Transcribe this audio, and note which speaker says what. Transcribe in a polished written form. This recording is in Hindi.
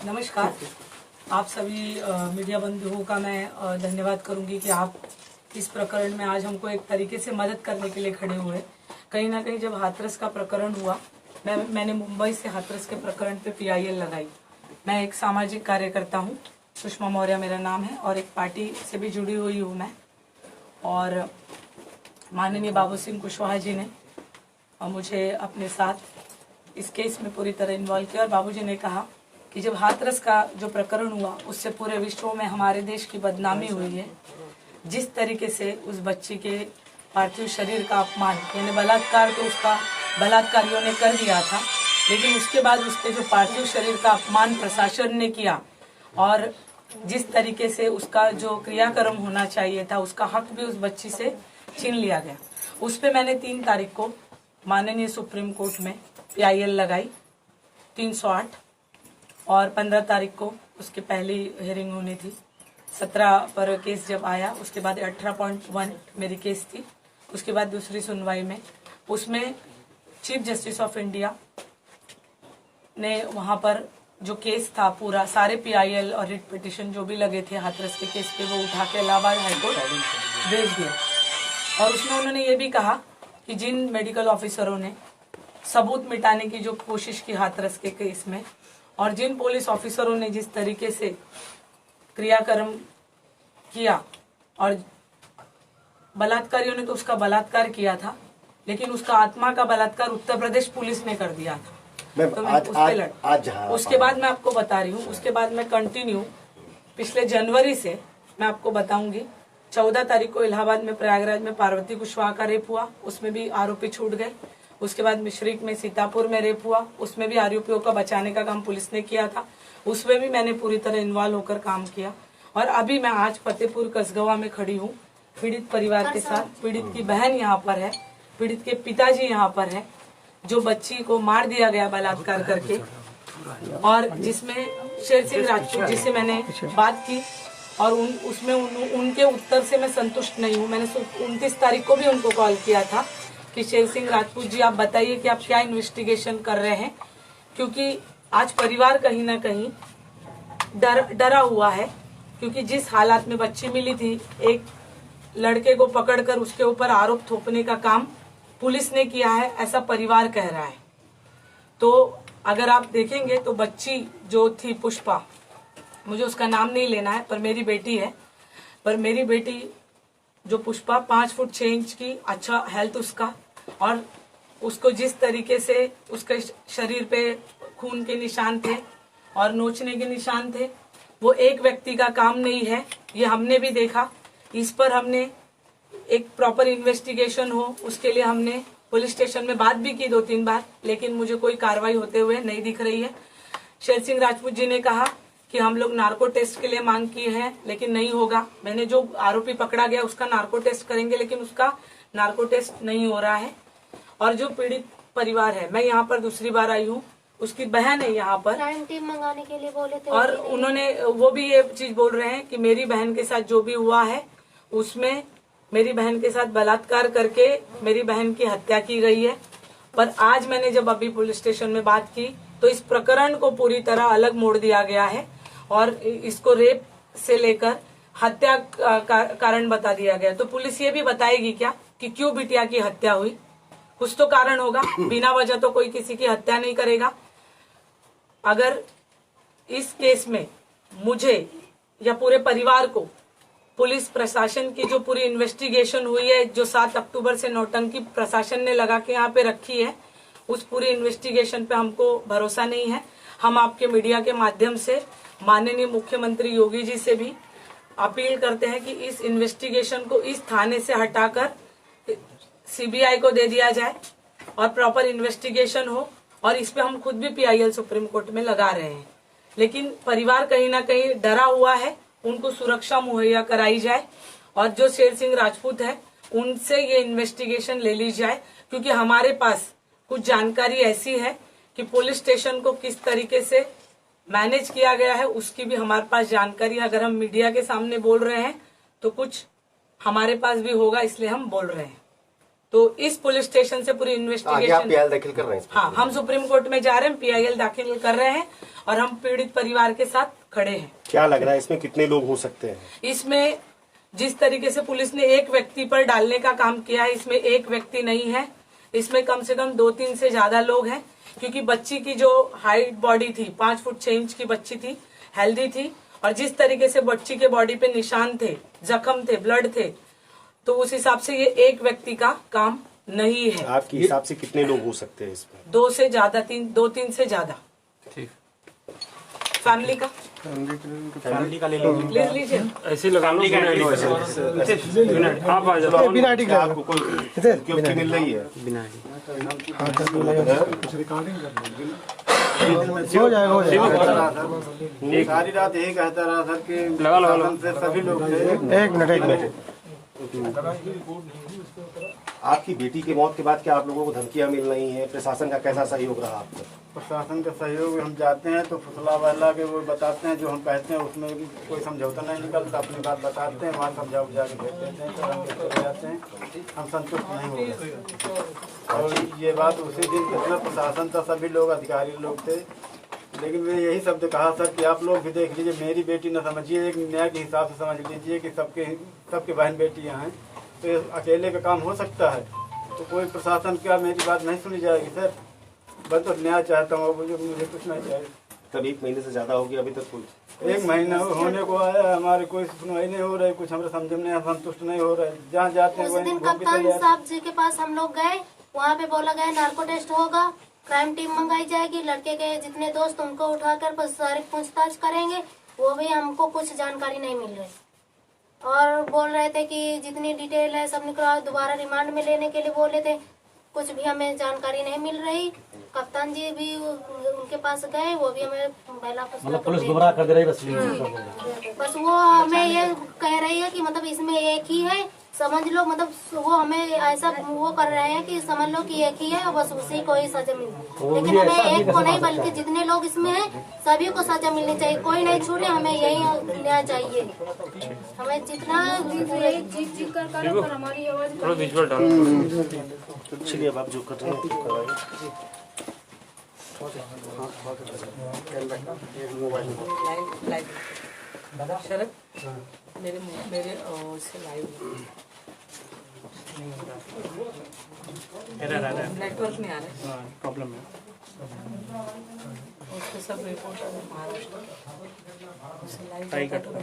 Speaker 1: नमस्कार। आप सभी मीडिया बंधुओं का मैं धन्यवाद करूंगी कि आप इस प्रकरण में आज हमको एक तरीके से मदद करने के लिए खड़े हुए। कहीं ना कहीं जब हाथरस का प्रकरण हुआ, मैंने मुंबई से हाथरस के प्रकरण पे PIL लगाई। मैं एक सामाजिक कार्यकर्ता हूँ, सुषमा मौर्य मेरा नाम है, और एक पार्टी से भी जुड़ी हुई हूँ मैं। और माननीय बाबू सिंह कुशवाहा जी ने मुझे अपने साथ इस केस में पूरी तरह इन्वॉल्व किया। और बाबूजी ने कहा कि जब हाथरस का जो प्रकरण हुआ उससे पूरे विश्व में हमारे देश की बदनामी हुई है। जिस तरीके से उस बच्ची के पार्थिव शरीर का अपमान, यानी बलात्कार तो उसका बलात्कारियों ने कर दिया था, लेकिन उसके बाद उसके जो पार्थिव शरीर का अपमान प्रशासन ने किया और जिस तरीके से उसका जो क्रियाक्रम होना चाहिए था, उसका हक भी उस बच्ची से छीन लिया गया। उस पर मैंने 3 तारीख को माननीय सुप्रीम कोर्ट में PIL लगाई 308, और 15 तारीख को उसकी पहली हियरिंग होनी थी। 17 पर केस जब आया, उसके बाद 18.1 मेरी केस थी। उसके बाद दूसरी सुनवाई में उसमें चीफ जस्टिस ऑफ इंडिया ने वहां पर जो केस था पूरा, सारे PIL और रिट पिटिशन जो भी लगे थे हाथरस के केस पे, वो उठा के इलाहाबाद हाईकोर्ट भेज दिया। और उसमें उन्होंने ये भी कहा कि जिन मेडिकल ऑफिसरों ने सबूत मिटाने की जो कोशिश की हाथरस के केस में, और जिन पुलिस ऑफिसरों ने जिस तरीके से क्रियाक्रम किया, और बलात्कारियों ने तो उसका बलात्कार किया था, लेकिन उसका आत्मा का बलात्कार उत्तर प्रदेश पुलिस ने कर दिया था। तो मैं उस पे लड़। उसके बाद मैं आपको बता रही हूँ, उसके बाद मैं कंटिन्यू पिछले जनवरी से मैं आपको बताऊंगी। 14 तारीख को इलाहाबाद में प्रयागराज में पार्वती कुशवाहा का रेप हुआ, उसमें भी आरोपी छूट गए। उसके बाद मिश्रिक में सीतापुर में रेप हुआ, उसमें भी आरोपियों का बचाने का काम पुलिस ने किया था, उसमें भी मैंने पूरी तरह इन्वॉल्व होकर काम किया। और अभी मैं आज फतेहपुर कसगवा में खड़ी हूँ पीड़ित परिवार के साथ। पीड़ित की बहन यहाँ पर है, पीड़ित के पिताजी यहाँ पर है, जो बच्ची को मार दिया गया बलात्कार करके, और जिसमें शेर सिंह राजपूत जिससे मैंने बात की, और उसमें उनके उत्तर से मैं संतुष्ट नहीं हूँ। मैंने 29 तारीख को भी उनको कॉल किया था कि शेर सिंह राजपूत जी, आप बताइए कि आप क्या इन्वेस्टिगेशन कर रहे हैं, क्योंकि आज परिवार कहीं ना कहीं डरा हुआ है। क्योंकि जिस हालात में बच्ची मिली थी, एक लड़के को पकड़कर उसके ऊपर आरोप थोपने का काम पुलिस ने किया है, ऐसा परिवार कह रहा है। तो अगर आप देखेंगे तो बच्ची जो थी पुष्पा, मुझे उसका नाम नहीं लेना है, पर मेरी बेटी है। पर मेरी बेटी जो पुष्पा 5 फुट 6 इंच की, अच्छा हेल्थ उसका, और उसको जिस तरीके से उसके शरीर पे खून के निशान थे और नोचने के निशान थे, वो एक व्यक्ति का काम नहीं है, ये हमने भी देखा। इस पर हमने एक प्रॉपर इन्वेस्टिगेशन हो, उसके लिए हमने पुलिस स्टेशन में बात भी की 2-3 बार, लेकिन मुझे कोई कार्रवाई होते हुए नहीं दिख रही है। शेर सिंह राजपूत जी ने कहा कि हम लोग नार्को टेस्ट के लिए मांग की है, लेकिन नहीं होगा। मैंने जो आरोपी पकड़ा गया उसका नार्को टेस्ट करेंगे, लेकिन उसका नार्को टेस्ट नहीं हो रहा है। और जो पीड़ित परिवार है, मैं यहाँ पर दूसरी बार आई हूँ, उसकी बहन है यहाँ पर,
Speaker 2: क्राइम टीम मंगाने के लिए बोले थे,
Speaker 1: और उन्होंने वो भी ये चीज बोल रहे हैं कि मेरी बहन के साथ जो भी हुआ है उसमें मेरी बहन के साथ बलात्कार करके मेरी बहन की हत्या की गई है। पर आज मैंने जब अभी पुलिस स्टेशन में बात की तो इस प्रकरण को पूरी तरह अलग मोड़ दिया गया है और इसको रेप से लेकर हत्या का कारण बता दिया गया। तो पुलिस ये भी बताएगी क्या कि क्यों बिटिया की हत्या हुई? कुछ तो कारण होगा, बिना वजह तो कोई किसी की हत्या नहीं करेगा। अगर इस केस में मुझे या पूरे परिवार को पुलिस प्रशासन की जो पूरी इन्वेस्टिगेशन हुई है, जो 7 अक्टूबर से नौटंकी प्रशासन ने लगा के यहाँ पे रखी है, उस पूरी इन्वेस्टिगेशन पे हमको भरोसा नहीं है। हम आपके मीडिया के माध्यम से माननीय मुख्यमंत्री योगी जी से भी अपील करते हैं कि इस इन्वेस्टिगेशन को इस थाने से हटाकर CBI को दे दिया जाए और प्रॉपर इन्वेस्टिगेशन हो। और इस पे हम खुद भी PIL सुप्रीम कोर्ट में लगा रहे हैं, लेकिन परिवार कहीं ना कहीं डरा हुआ है, उनको सुरक्षा मुहैया कराई जाए। और जो शेर सिंह राजपूत है उनसे ये इन्वेस्टिगेशन ले ली जाए, क्योंकि हमारे पास कुछ जानकारी ऐसी है कि पुलिस स्टेशन को किस तरीके से मैनेज किया गया है उसकी भी हमारे पास जानकारी है। अगर हम मीडिया के सामने बोल रहे हैं तो कुछ हमारे पास भी होगा, इसलिए हम बोल रहे हैं। तो इस पुलिस स्टेशन से पूरी
Speaker 3: आगे आप
Speaker 1: इन्वेस्टिगेशन,
Speaker 3: PIL दाखिल कर रहे हैं इसमें?
Speaker 1: हाँ, हम सुप्रीम कोर्ट में जा रहे हैं, PIL दाखिल कर रहे हैं और हम पीड़ित परिवार के साथ खड़े हैं।
Speaker 4: क्या लग रहा है इसमें कितने लोग हो सकते हैं?
Speaker 1: इसमें जिस तरीके से पुलिस ने एक व्यक्ति पर डालने का काम किया है, इसमें एक व्यक्ति नहीं है, इसमें कम से कम 2-3 से ज्यादा लोग हैं, क्योंकि बच्ची की जो हाइट बॉडी थी 5 फुट 6 इंच की बच्ची थी, हेल्दी थी, और जिस तरीके से बच्ची के बॉडी पे निशान थे, जख्म थे, ब्लड थे, तो उस हिसाब से ये एक व्यक्ति का काम नहीं है।
Speaker 4: आपके हिसाब से कितने लोग हो सकते हैं इसमें?
Speaker 1: 2 से ज्यादा, 2-3 से ज्यादा।
Speaker 5: ठीक।
Speaker 1: फैमिली का
Speaker 4: ले
Speaker 1: लीजिए।
Speaker 5: ऐसे लगा लो मिनट आप आ जाओ।
Speaker 4: बिना आईडी का आपको कोई गिफ्ट मिल रही है?
Speaker 6: हो जाएगा।
Speaker 7: सारी रात यही कहता रहा सर कि
Speaker 5: लगा लो
Speaker 7: शासन से सभी लोग थे।
Speaker 6: एक मिनट।
Speaker 4: आपकी बेटी की मौत के बाद क्या आप लोगों को धमकियां मिल रही हैं? प्रशासन का कैसा सहयोग रहा आपको?
Speaker 7: प्रशासन का सहयोग, हम जाते हैं तो फुसला वहला के वो बताते हैं, जो हम कहते हैं उसमें कोई समझौता नहीं निकलता, अपनी बात बताते हैं, वहाँ समझा बुझा के भेज देते हैं, तो हम चले जाते हैं, हम संतुष्ट नहीं हो रहे। और ये बात उसी दिन कितना प्रशासन था, सभी लोग अधिकारी लोग थे, लेकिन मैं यही शब्द कहा सर कि आप लोग भी देख लीजिए, मेरी बेटी न समझिए, एक न्याय के हिसाब से समझ लीजिए कि सबके बहन बेटियाँ हैं, तो अकेले का काम हो सकता है, तो कोई प्रशासन क्या मेरी बात नहीं सुनी जाएगी सर? बस तो न्याय चाहता हूँ, मुझे कुछ नहीं चाहिए।
Speaker 4: तब 1 महीने से ज्यादा हो गया अभी तक कोई?
Speaker 7: 1 महीना होने को आया, हमारे कोई सुनवाई नहीं हो रही, कुछ हमारे समझ में संतुष्ट नहीं हो रहा है। जहाँ जाते हैं
Speaker 2: उस दिन कप्तान साहब जी के पास हम लोग गए, वहाँ पे बोला गया नार्को टेस्ट होगा, क्राइम टीम मंगाई जाएगी, लड़के के जितने दोस्त उनको उठाकर बस सारी पूछताछ करेंगे, वो भी हमको कुछ जानकारी नहीं मिल रही, और बोल रहे थे कि जितनी डिटेल है सब निकलवा, दोबारा रिमांड में लेने के लिए बोले थे, कुछ भी हमें जानकारी नहीं मिल रही। कप्तान जी भी उनके पास गए, वो भी हमें पहला पुलिस गुमराह कर दे रही बस वो हमें ये कह रही है कि मतलब इसमें एक ही है, समझ लो, मतलब वो हमें ऐसा वो कर रहे हैं कि समझ लो कि एक ही है और बस उसी को ही सजा मिले, लेकिन हमें एक को नहीं बल्कि जितने लोग इसमें हैं सभी को सजा मिलनी चाहिए, कोई नहीं छूटे, हमें यही न्याय चाहिए। हमें जितना जीत कर करो पर हमारी आवाज
Speaker 5: थोड़ा विजुअल डालो।
Speaker 4: चलिए अब आप जो कर रहे हैं कराइए।
Speaker 1: शरद, मेरे से लाइव नेटवर्क नहीं आ रहा है,
Speaker 5: प्रॉब्लम है।
Speaker 1: उसके सब रिपोर्ट महाराष्ट्र उसे लाइव
Speaker 5: ट्राई करता हूँ।